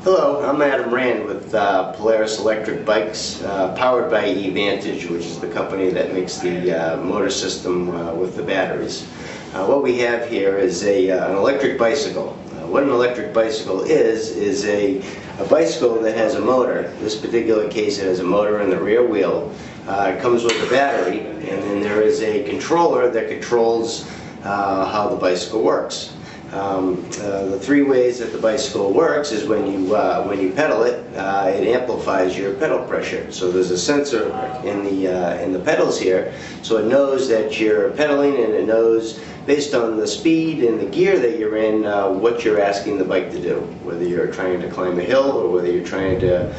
Hello, I'm Adam Rand with Polaris electric bikes powered by eVantage, which is the company that makes the motor system with the batteries. What we have here is an electric bicycle. What an electric bicycle is a bicycle that has a motor. In this particular case, it has a motor in the rear wheel. It comes with a battery, and then there is a controller that controls how the bicycle works. The three ways that the bicycle works is when you pedal it, it amplifies your pedal pressure. So there's a sensor in the pedals here, so it knows that you're pedaling, and it knows based on the speed and the gear that you're in what you're asking the bike to do, whether you're trying to climb a hill or whether you're trying to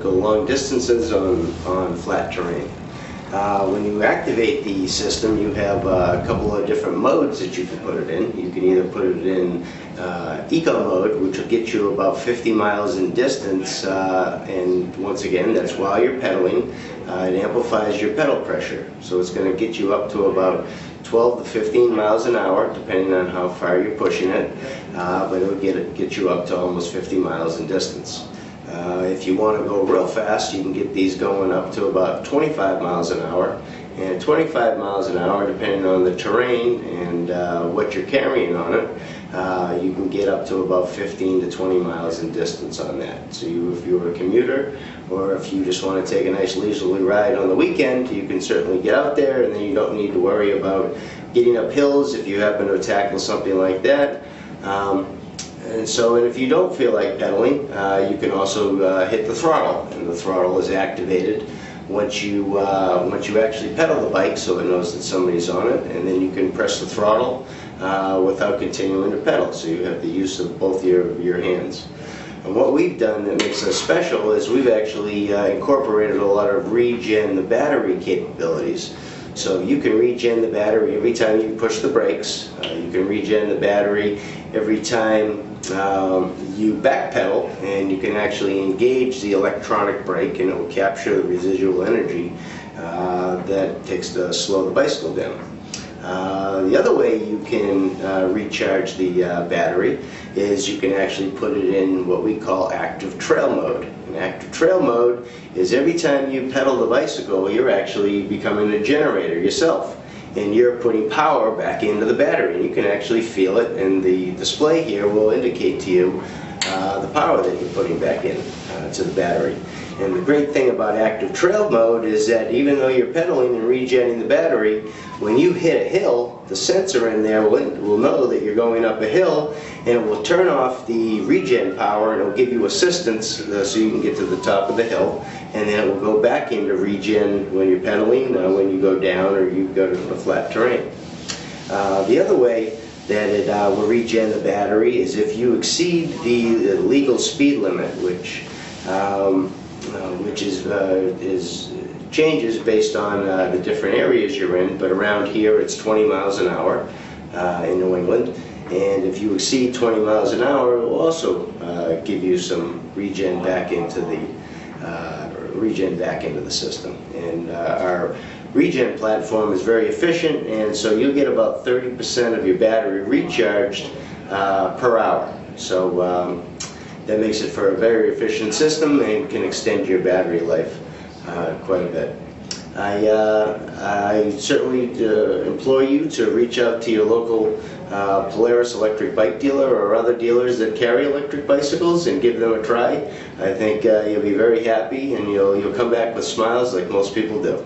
go long distances on flat terrain. When you activate the system, you have a couple of different modes that you can put it in. You can either put it in eco mode, which will get you about 50 miles in distance, and once again, that's while you're pedaling. It amplifies your pedal pressure, so it's going to get you up to about 12 to 15 miles an hour, depending on how far you're pushing it, but it will get you up to almost 50 miles in distance. If you want to go real fast, you can get these going up to about 25 miles an hour. And 25 miles an hour, depending on the terrain and what you're carrying on it, you can get up to about 15 to 20 miles in distance on that. So if you're a commuter, or if you just want to take a nice leisurely ride on the weekend, you can certainly get out there, and then you don't need to worry about getting up hills if you happen to tackle something like that. And if you don't feel like pedaling, you can also hit the throttle, and the throttle is activated once you actually pedal the bike, so it knows that somebody's on it, and then you can press the throttle without continuing to pedal. So you have the use of both your hands. And what we've done that makes us special is we've actually incorporated a lot of regen the battery capabilities. So you can regen the battery every time you push the brakes. You can regen the battery every time you backpedal, and you can actually engage the electronic brake, and it will capture the residual energy that takes to slow the bicycle down. The other way you can recharge the battery is you can actually put it in what we call active trail mode. And active trail mode is every time you pedal the bicycle, you're actually becoming a generator yourself, and you're putting power back into the battery, and you can actually feel it, and the display here will indicate to you the power that you're putting back in to the battery. And the great thing about active trail mode is that even though you're pedaling and regenerating the battery, when you hit a hill, the sensor in there will know that you're going up a hill, and it will turn off the regen power, and it will give you assistance so you can get to the top of the hill, and then it will go back into regen when you're pedaling, when you go down or you go to the flat terrain. The other way that it will regen the battery is if you exceed the legal speed limit, which changes based on the different areas you're in, but around here it's 20 miles an hour in New England, and if you exceed 20 miles an hour, it will also give you some regen back into the system. And our regen platform is very efficient, and so you'll get about 30% of your battery recharged per hour. So that makes it for a very efficient system and can extend your battery life quite a bit. I certainly implore you to reach out to your local Polaris electric bike dealer or other dealers that carry electric bicycles and give them a try. I think you'll be very happy, and you'll come back with smiles like most people do.